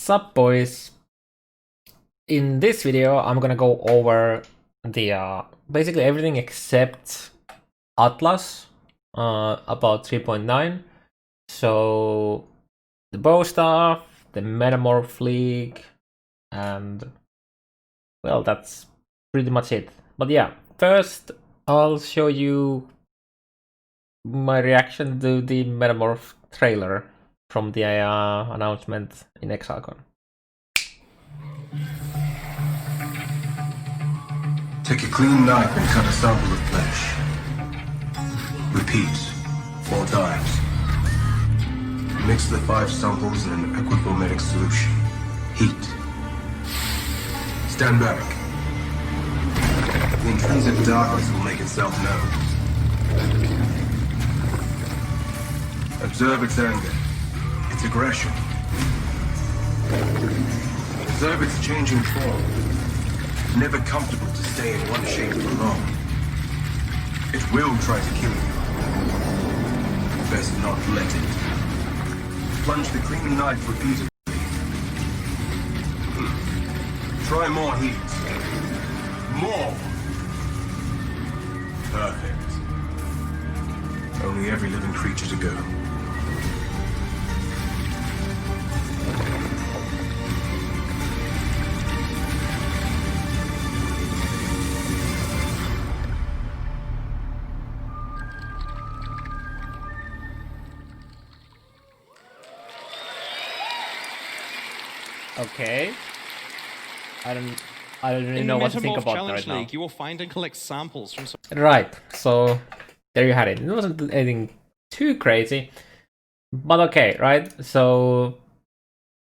Sup boys, in this video I'm gonna go over the basically everything except Atlas about 3.9. So the bow stuff, the Metamorph league, and well, that's pretty much it. But yeah, first I'll show you my reaction to the Metamorph trailer from the announcement in ExileCon. Take a clean knife and cut a sample of flesh. Repeat 4 times. Mix the 5 samples in an equipometric solution. Heat. Stand back. The intrinsic darkness will make itself known. Observe its anger, its aggression. Observe its changing form. Never comfortable to stay in one shape for long. It will try to kill you. Best not let it. Plunge the clean knife repeatedly. Try more heat. More! Perfect. Only every living creature to go. Okay. I don't really know what to think about that right now. You will find and collect samples from. Right. So there you had it. It wasn't anything too crazy, but okay, right? So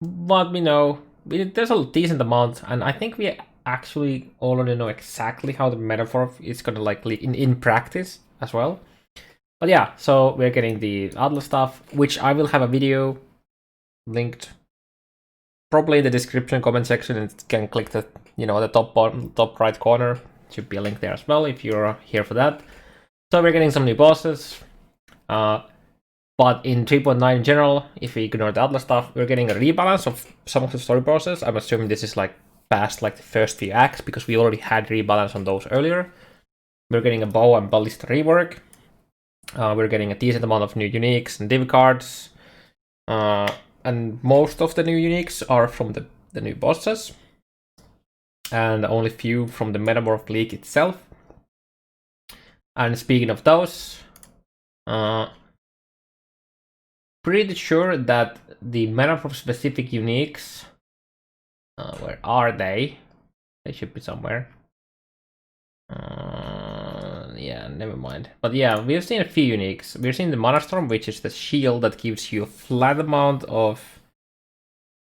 what we know, there's a decent amount, and I think we actually already know exactly how the Metamorph is gonna like in practice as well. But yeah, so we're getting the Atlas stuff, which I will have a video linked probably in the description comment section, and you can click the the top right corner. Should be a link there as well if you're here for that. So we're getting some new bosses, but in 3.9 in general, if we ignore the Atlas stuff, we're getting a rebalance of some of the story bosses. I'm assuming this is like past like the first few acts, because we already had rebalance on those earlier. We're getting a bow and Ballista Rework. We're getting a decent amount of new uniques and div cards. And most of the new uniques are from the new bosses, and only few from the Metamorph League itself. And speaking of those, pretty sure that the Metamorph specific uniques, where are they? They should be somewhere. Yeah, never mind. But yeah, we've seen a few uniques. We've seen the Mana Storm, which is the shield that gives you a flat amount of...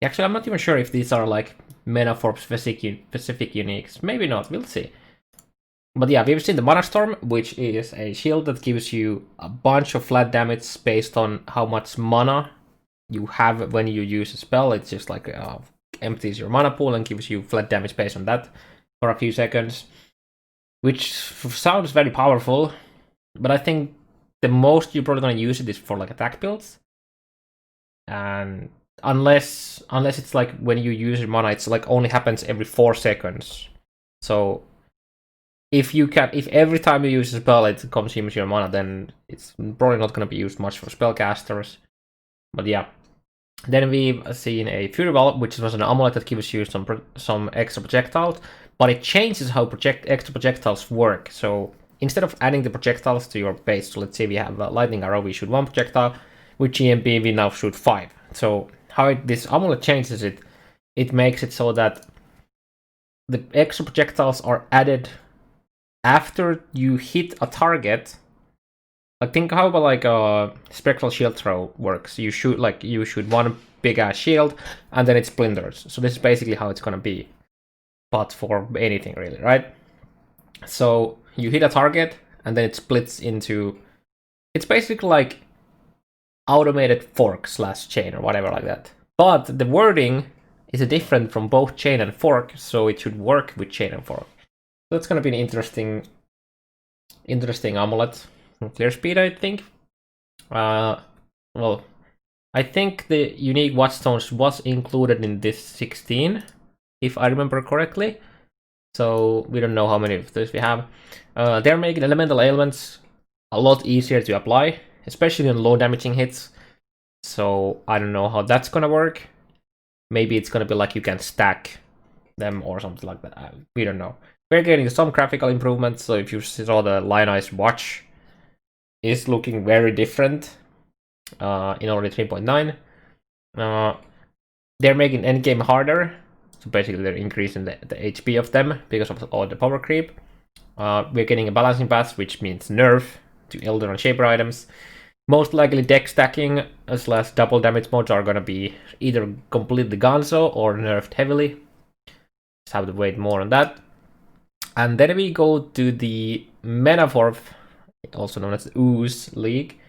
Actually, I'm not even sure if these are like Metamorph specific uniques. Maybe not, we'll see. But yeah, we've seen the Mana Storm, which is a shield that gives you a bunch of flat damage based on how much mana you have when you use a spell. It's just like empties your mana pool and gives you flat damage based on that for a few seconds, which sounds very powerful, but I think the most you're probably going to use it is for like attack builds. And unless it's like when you use your mana, it's like only happens every 4 seconds. So if every time you use a spell it consumes your mana, then it's probably not going to be used much for spellcasters. But yeah. Then we've seen a Fury Ball, which was an amulet that gives you some extra projectiles, but it changes how extra projectiles work. So instead of adding the projectiles to your base, so let's say we have a lightning arrow, we shoot 1 projectile. With GMP, we now shoot 5. So how this amulet changes it, it makes it so that the extra projectiles are added after you hit a target. Like think how about like a spectral shield throw works. You shoot 1 big ass shield and then it splinters. So this is basically how it's gonna be, but for anything really, right? So you hit a target and then it splits into, it's basically like automated fork / chain or whatever like that. But the wording is different from both chain and fork, so it should work with chain and fork. So that's gonna be an interesting amulet. Clear speed, I think. Well, I think the unique watchstones was included in this 16, if I remember correctly. So we don't know how many of those we have. They're making elemental ailments a lot easier to apply, especially on low damaging hits. So I don't know how that's gonna work. Maybe it's gonna be like you can stack them or something like that. We don't know. We're getting some graphical improvements. So if you saw the Lionized watch, is looking very different in already 3.9. They're making endgame harder. So basically they're increasing the HP of them because of all the power creep. We're getting a balancing pass, which means nerf to Elder and Shaper items. Most likely deck stacking / double damage modes are gonna be either completely gonzo or nerfed heavily. Just have to wait more on that. And then we go to the Metamorph, also known as the Ooze League.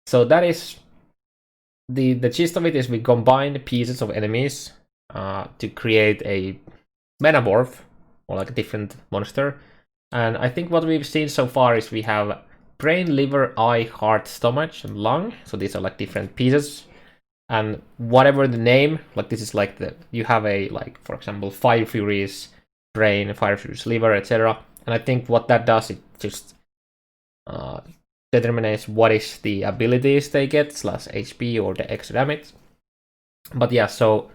So that is the gist of it is we combine pieces of enemies to create a Metamorph or like a different monster. And I think what we've seen so far is we have brain, liver, eye, heart, stomach, and lung. So these are like different pieces. And whatever the name, like this is like you have a, like, for example, Fire Fury's brain, Fire Fury's liver, etc. And I think what that does, it just determines what is the abilities they get / HP or the extra damage. But yeah, so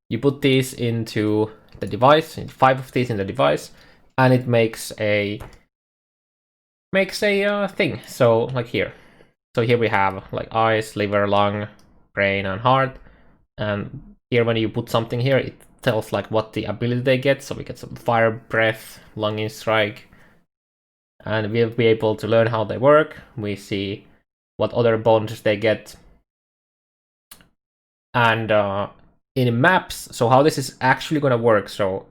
you put these into the device, 5 of these in the device, and it makes a thing. So like here. So here we have like eyes, liver, lung, brain, and heart. And here when you put something here, it tells like what the ability they get. So we get some fire breath, lunging strike. And we'll be able to learn how they work. We see what other bonuses they get. And in maps, so how this is actually gonna work. So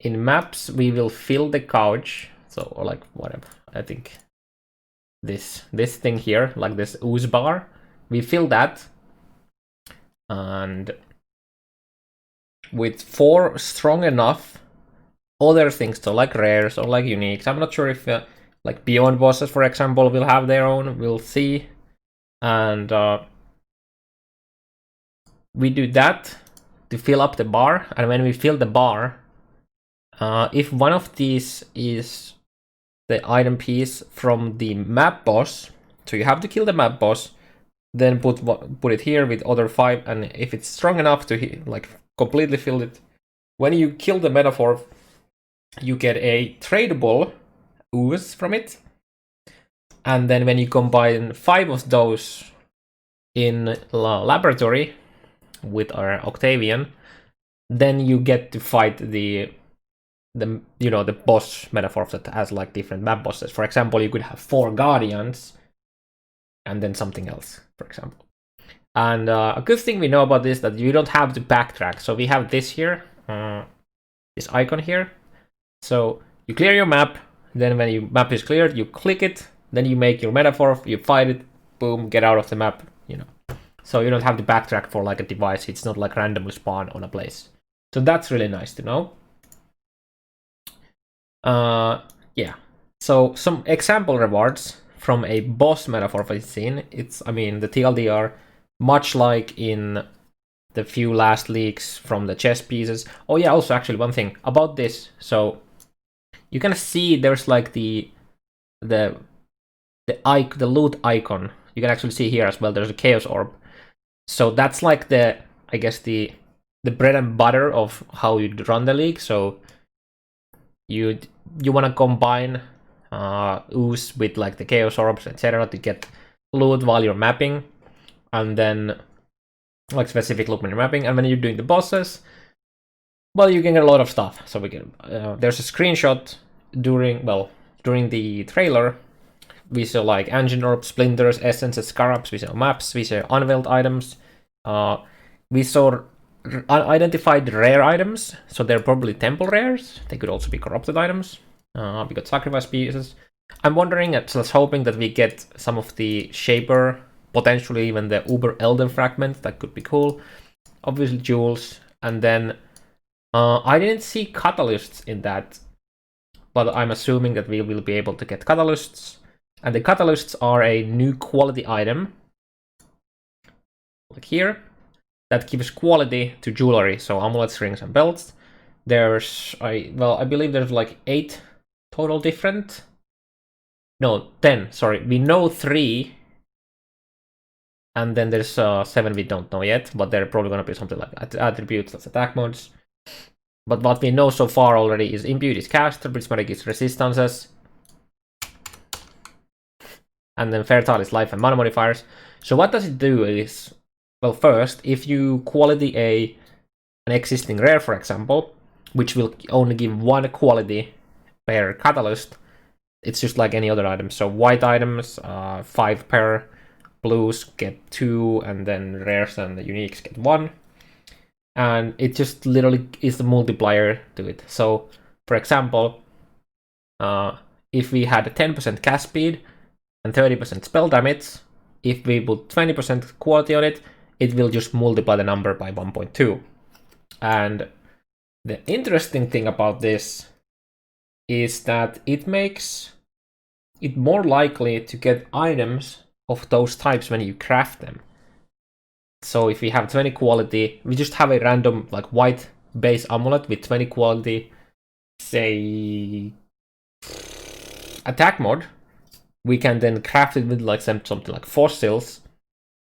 in maps, we will fill the couch. So, or like whatever, I think this thing here, like this ooze bar, we fill that. And with 4 strong enough other things, so like rares or like uniques. I'm not sure if like beyond bosses, for example, will have their own. We'll see. And we do that to fill up the bar. And when we fill the bar, if one of these is the item piece from the map boss, so you have to kill the map boss, then put it here with other 5, and if it's strong enough to like completely fill it, when you kill the Metamorph, you get a tradable ooze from it. And then when you combine 5 of those in laboratory with our Octavian, then you get to fight the boss Metamorph that has like different map bosses. For example, you could have 4 guardians and then something else, for example. And a good thing we know about this is that you don't have to backtrack. So we have this here, this icon here. So you clear your map, then when your map is cleared, you click it, then you make your Metamorph, you fight it, boom, get out of the map, So you don't have to backtrack for like a device. It's not like randomly spawn on a place. So that's really nice to know. Yeah. So some example rewards from a boss Metamorph I've seen. The TLD are much like in the few last leaks from the chess pieces. Oh yeah, also actually one thing about this. So you can see there's like the loot icon. You can actually see here as well. There's a chaos orb. So that's like the bread and butter of how you run the league. So you want to combine ooze with like the chaos orbs, etc. to get loot while you're mapping, and then like specific loot when you're mapping. And when you're doing the bosses, well, you can get a lot of stuff. So we can there's a screenshot during the trailer. We saw like engine orbs, splinters, essences, scarabs. We saw maps. We saw unveiled items. We saw unidentified rare items. So they're probably temple rares. They could also be corrupted items. We got sacrifice pieces. I'm wondering, let's hoping that we get some of the Shaper, potentially even the Uber Elden fragment. That could be cool. Obviously jewels. And then I didn't see catalysts in that, but I'm assuming that we will be able to get catalysts. And the catalysts are a new quality item, like here, that gives quality to jewelry, so amulets, rings, and belts. There's, I believe there's like 8 total different. No, 10, sorry. We know 3. And then there's 7 we don't know yet, but they're probably going to be something like attributes, that's attack modes. But what we know so far already is Impute is caster, Prismatic is resistances, and then Fertile is life and mana modifiers. So what does it do is, well, first, if you quality an existing rare, for example, which will only give 1 quality per catalyst, it's just like any other item. So white items, 5 per, blues get 2, and then rares and the uniques get 1. And it just literally is the multiplier to it. So, for example, if we had a 10% cast speed and 30% spell damage, if we put 20% quality on it, it will just multiply the number by 1.2. And the interesting thing about this is that it makes it more likely to get items of those types when you craft them. So if we have 20 quality, we just have a random like white base amulet with 20 quality, say attack mod, we can then craft it with like something like fossils,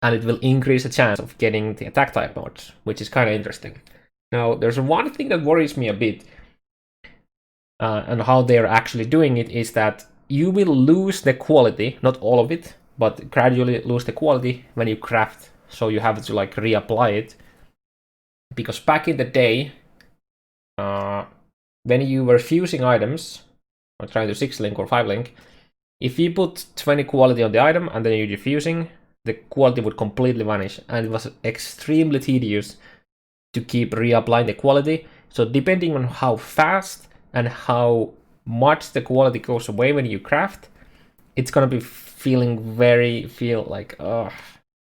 and it will increase the chance of getting the attack type mods, which is kind of interesting. Now, there's one thing that worries me a bit, and how they're actually doing it is that you will lose the quality, not all of it, but gradually lose the quality when you craft. So you have to like reapply it. Because back in the day, when you were fusing items, or trying to 6-link or 5-link, if you put 20 quality on the item and then you're diffusing, the quality would completely vanish. And it was extremely tedious to keep reapplying the quality. So depending on how fast and how much the quality goes away when you craft, it's gonna be feel like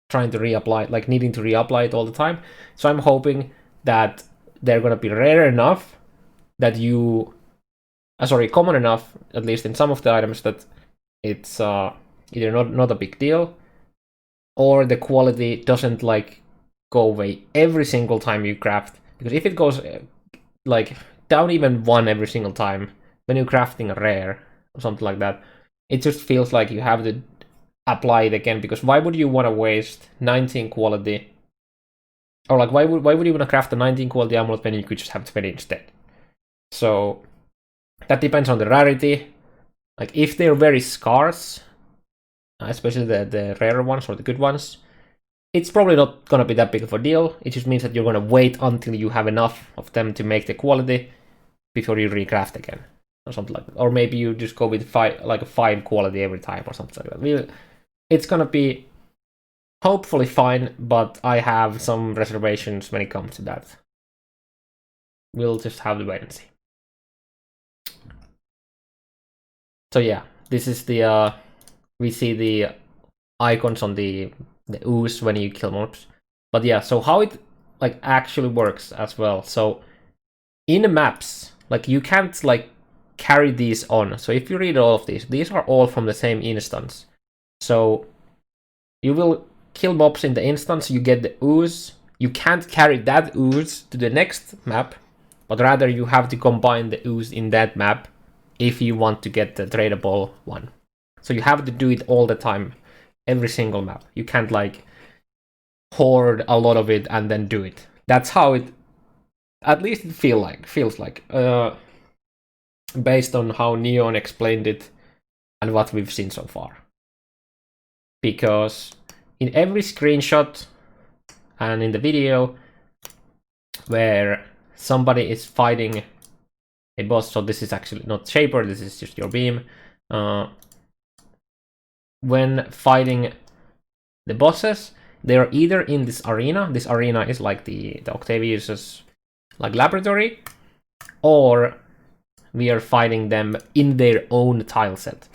trying to reapply, like needing to reapply it all the time. So I'm hoping that they're gonna be rare enough that common enough, at least in some of the items, that it's either not a big deal, or the quality doesn't like go away every single time you craft. Because if it goes like down even 1 every single time when you're crafting a rare or something like that, it just feels like you have to apply it again. Because why would you want to waste 19 quality, or like why would you want to craft a 19 quality amulet when you could just have 20 instead? So that depends on the rarity. Like if they're very scarce, especially the rarer ones or the good ones, it's probably not gonna be that big of a deal. It just means that you're gonna wait until you have enough of them to make the quality before you recraft again, or something like that. Or maybe you just go with 5 quality every time or something like that. It's gonna be hopefully fine, but I have some reservations when it comes to that. We'll just have to wait and see. So yeah, this is the we see the icons on the ooze when you kill mobs. But yeah, so how it like actually works as well. So in the maps, like you can't like carry these on. So if you read all of these are all from the same instance. So you will kill mobs in the instance, you get the ooze. You can't carry that ooze to the next map, but rather you have to combine the ooze in that map if you want to get the tradable one. So you have to do it all the time, every single map. You can't like hoard a lot of it and then do it. That's how it, at least it feels like, based on how Neon explained it and what we've seen so far. Because in every screenshot and in the video where somebody is fighting a boss, so this is actually not Shaper, this is just your beam. When fighting the bosses, they are either in this arena. This arena is like the Octavius's like laboratory, or we are fighting them in their own tile set.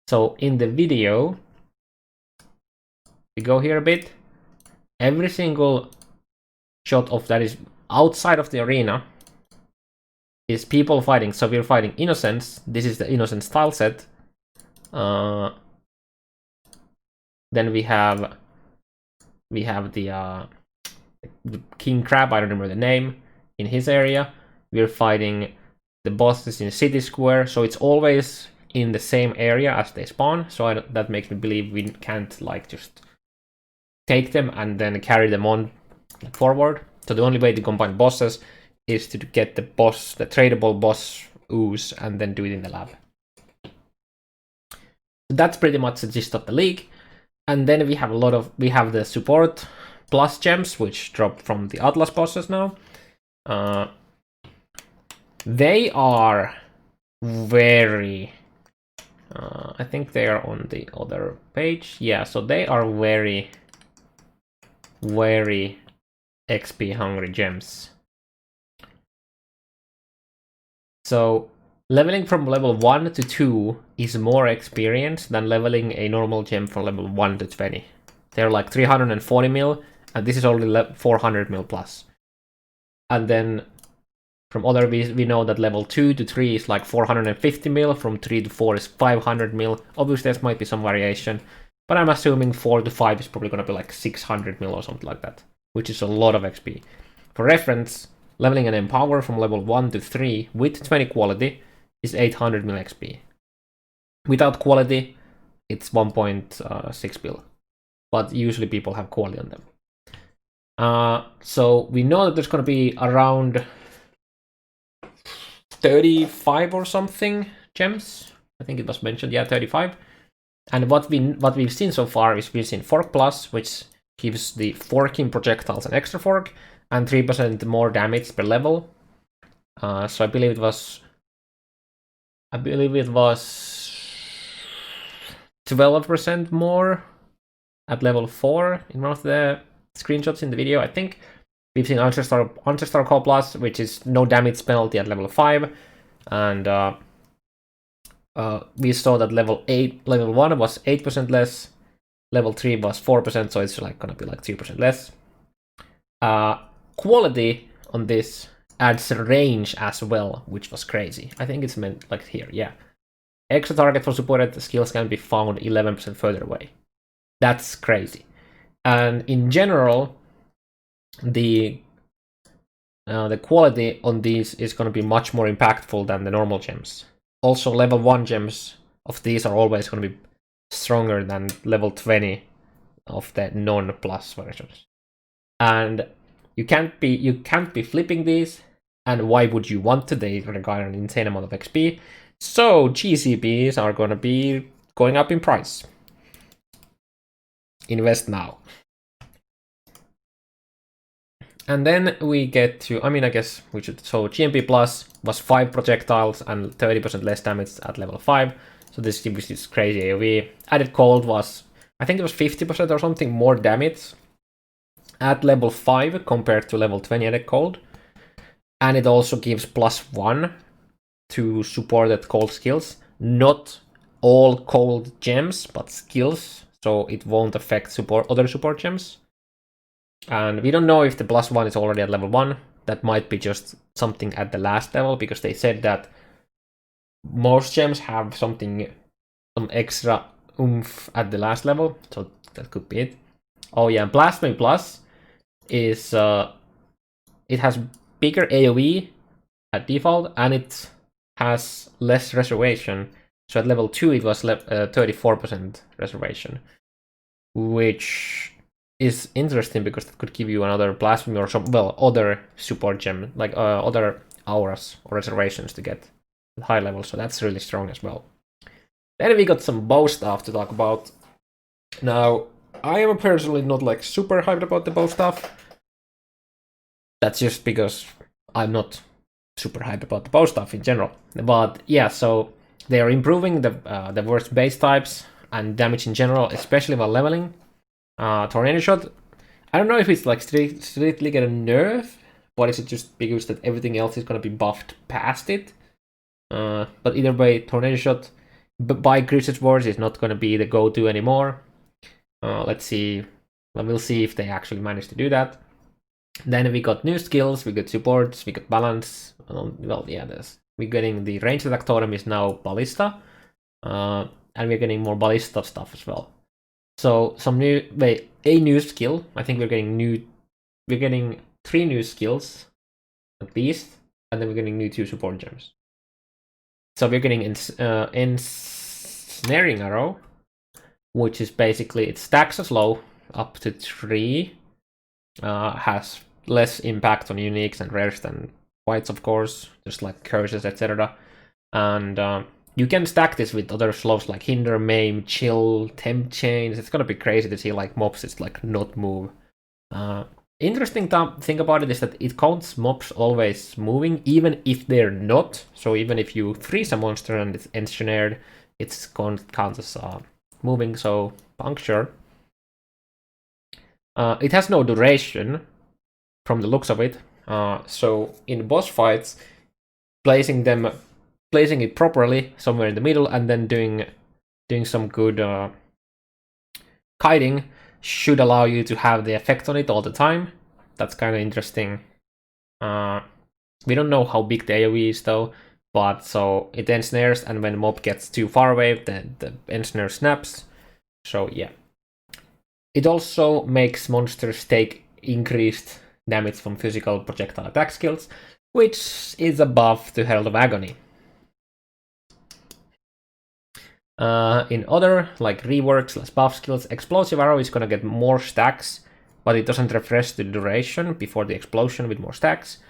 So in the video, we go here a bit. Every single shot of that is outside of the arena is people fighting. So we're fighting Innocents. This is the Innocents tile set. Then we have we have the King Crab, I don't remember the name, in his area. We're fighting the bosses in City Square, so it's always in the same area as they spawn, so that makes me believe we can't like just take them and then carry them on forward. So the only way to combine bosses is to get the tradable boss ooze, and then do it in the lab. That's pretty much the gist of the league. And then we have the support plus gems, which drop from the Atlas bosses now. They are very... I think they are on the other page. Yeah, so they are very, very XP hungry gems. So leveling from level 1 to 2 is more experience than leveling a normal gem from level 1 to 20. They're like 340 mil, and this is only 400 mil plus. And then from other we know that level 2 to 3 is like 450 mil, from 3 to 4 is 500 mil. Obviously there might be some variation, but I'm assuming 4 to 5 is probably going to be like 600 mil or something like that, which is a lot of XP. For reference, leveling an Empower from level 1 to 3 with 20 quality is 800 mil XP. Without quality, it's 1.6 mil, but usually people have quality on them. So we know that there's going to be around 35 or something gems. I think it was mentioned, yeah, 35. And what we've seen so far is we've seen Fork Plus, which gives the forking projectiles an extra fork and 3% more damage per level. So I believe it was 12% more at level 4 in one of the screenshots in the video, I think. We've seen Ancestor Call Plus, which is no damage penalty at level 5. And we saw that level 1 was 8% less, level 3 was 4%, so it's like gonna be like 3% less. Quality on this adds range as well, which was crazy. I think it's meant like here, yeah. Extra target for supported skills can be found 11% further away. That's crazy. And in general, the quality on these is going to be much more impactful than the normal gems. Also, level 1 gems of these are always going to be stronger than level 20 of the non-plus versions. And you can't be flipping these, and why would you want to? They require an insane amount of XP. So GCPs are going to be going up in price. Invest now. And then we get to, I guess we should, so GMP Plus was 5 projectiles and 30% less damage at level 5. So this is crazy AoE. Added Cold was, I think it was 50% or something more damage at level 5 compared to level 20 added Cold. And it also gives +1 to supported cold skills. Not all cold gems, but skills. So it won't affect other support gems. And we don't know if the +1 is already at level 1. That might be just something at the last level, because they said that most gems have some extra oomph at the last level. So that could be it. Oh yeah, and Blasphemy Plus is it has bigger AoE at default, and it has less reservation. So at level 2 it was 34% reservation, which is interesting because that could give you another Blasphemy or some, well, other support gem, like other auras or reservations to get high level. So that's really strong as well. Then we got some bow stuff to talk about. Now, I am personally not like super hyped about the bow stuff. That's just because I'm not super hyped about the bow stuff in general. But yeah, so they are improving the worst base types and damage in general, especially while leveling. Tornado Shot, I don't know if it's like strictly get a nerf, but is it just because that everything else is going to be buffed past it? But either way, Tornado Shot by Crusade Wars is not going to be the go-to anymore. Let's see. We'll see if they actually manage to do that. Then we got new skills, we got supports, we got balance. Well, yeah, we're getting the ranged attack totem is now Ballista. And we're getting more Ballista stuff as well. So a new skill. I think we're getting 3 new skills at least, and then we're getting new 2 support gems. So we're getting ensnaring arrow, which is basically it stacks as low up to 3, has less impact on uniques and rares than whites, of course, just like curses, etc. And you can stack this with other slows like hinder, maim, chill, temp chains. It's gonna be crazy to see like mobs just like not move. Interesting thing about it is that it counts mobs always moving, even if they're not. So even if you freeze a monster and it's ensnared, it's counts as moving. So puncture. It has no duration from the looks of it. So in boss fights, placing it properly somewhere in the middle and then doing some good kiting should allow you to have the effect on it all the time. That's kind of interesting. We don't know how big the AoE is though, but so it ensnares, and when mob gets too far away, the ensnare snaps. So yeah. It also makes monsters take increased damage from physical projectile attack skills, which is a buff to Herald of Agony. In other, like reworks, buff skills, Explosive Arrow is gonna get more stacks, but it doesn't refresh the duration before the explosion with more stacks.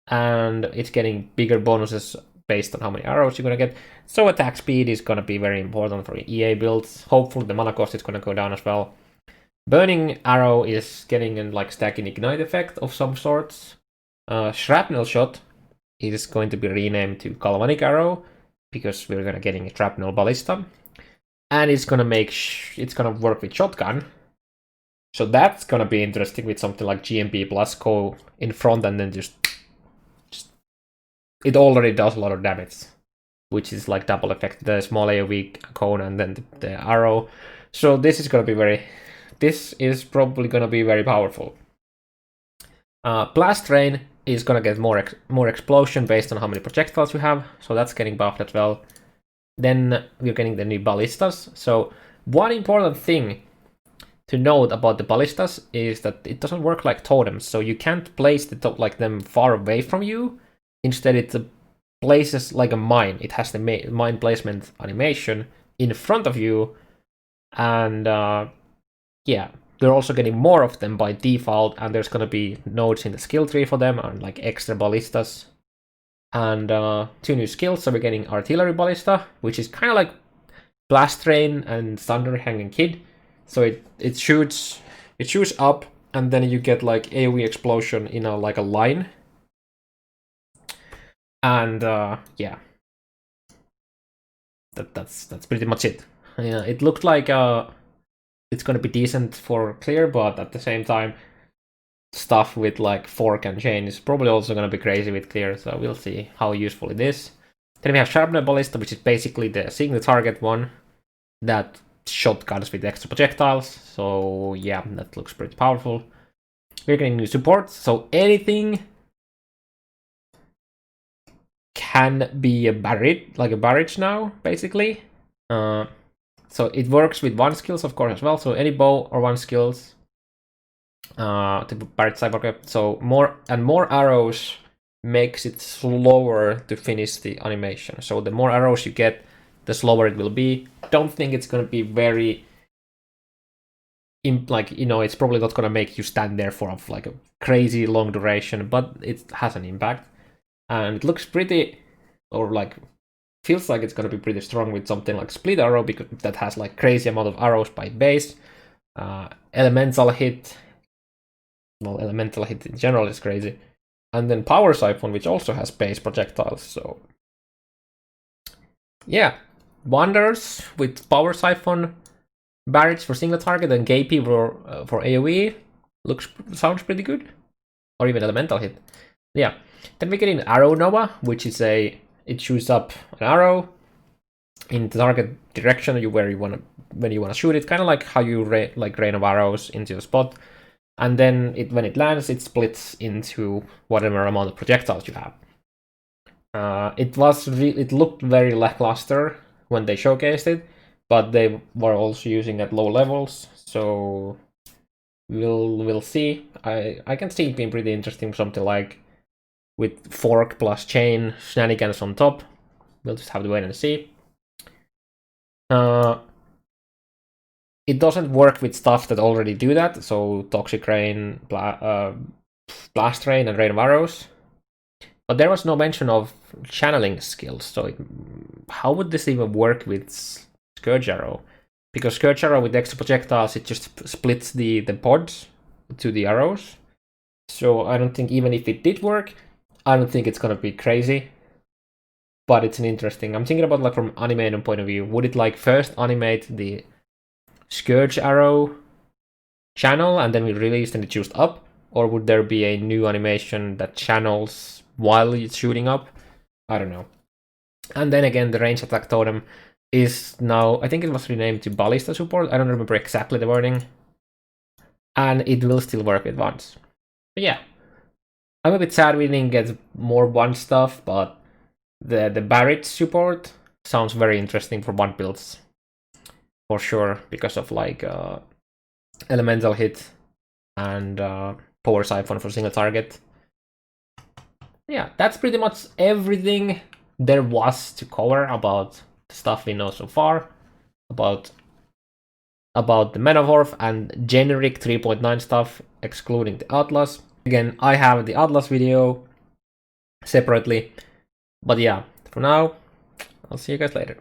And it's getting bigger bonuses based on how many arrows you're gonna get. So attack speed is gonna be very important for EA builds. Hopefully the mana cost is gonna go down as well. Burning Arrow is getting a like stack and ignite effect of some sorts. Shrapnel Shot is going to be renamed to Galvanic Arrow, because we're gonna getting a Shrapnel Ballista, and it's gonna work with Shotgun. So that's gonna be interesting with something like GMP plus go in front, and then just it already does a lot of damage, which is like double effect, the small AoE cone and then the arrow. So this is probably gonna be very powerful. Blast Rain is gonna get more explosion based on how many projectiles you have, so that's getting buffed as well. Then we're getting the new Ballistas. So one important thing to note about the Ballistas is that it doesn't work like totems, so you can't place them far away from you. Instead, it places like a mine. It has the mine placement animation in front of you, and yeah, they're also getting more of them by default, and there's gonna be nodes in the skill tree for them, and like extra Ballistas. And 2 new skills, so we're getting Artillery Ballista, which is kind of like Blast Rain and Thunder Hanging Kid. So it shoots up, and then you get like AoE explosion in a line. And yeah, that's pretty much it. Yeah, it looked like it's gonna be decent for clear, but at the same time, stuff with like fork and chain is probably also gonna be crazy with clear. So we'll see how useful it is. Then we have Sharpen Ballista, which is basically seeing the target one that shotguns with extra projectiles. So yeah, that looks pretty powerful. We're getting new supports, so anything can be a barrage now, basically. So it works with 1 skills, of course, as well. So any bow or 1 skills to barrage cyborg. So more arrows makes it slower to finish the animation. So the more arrows you get, the slower it will be. Don't think it's gonna be very it's probably not gonna make you stand there for like a crazy long duration, but it has an impact. And it looks pretty, or like feels like it's gonna be pretty strong with something like Split Arrow, because that has like crazy amount of arrows by base. Elemental hit in general is crazy. And then Power Siphon, which also has base projectiles. So yeah, Wonders with Power Siphon, Barrage for single target, and Gapey for AoE sounds pretty good. Or even Elemental hit. Yeah. Then we get in Arrow Nova, which is it shoots up an arrow in the target direction when you wanna shoot it, kind of like how you rain of arrows into a spot. And then when it lands, it splits into whatever amount of projectiles you have. It looked very lackluster when they showcased it, but they were also using at low levels, so we'll see. I can see it being pretty interesting, something like with fork plus chain shenanigans on top. We'll just have to wait and see. It doesn't work with stuff that already do that, so Toxic Rain, Blast Rain, and Rain of Arrows. But there was no mention of channeling skills, so how would this even work with Scourge Arrow? Because Scourge Arrow with extra projectiles, it just splits the pods to the arrows. So I don't think, even if it did work, I don't think it's gonna be crazy. But it's an interesting. I'm thinking about, like, from animator point of view, would it like first animate the Scourge Arrow channel and then we release and it shoots up, or would there be a new animation that channels while it's shooting up? I don't know. And then again, the range attack totem is now, I think it was renamed to Ballista support. I don't remember exactly the wording, and it will still work with wands. But yeah, I'm a bit sad we didn't get more wand stuff, but the Barret support sounds very interesting for wand builds. For sure, because of like elemental hit and power siphon for single target. Yeah, that's pretty much everything there was to cover about the stuff we know so far about the Metamorph and generic 3.9 stuff, excluding the Atlas. Again, I have the Atlas video separately, but yeah, for now, I'll see you guys later.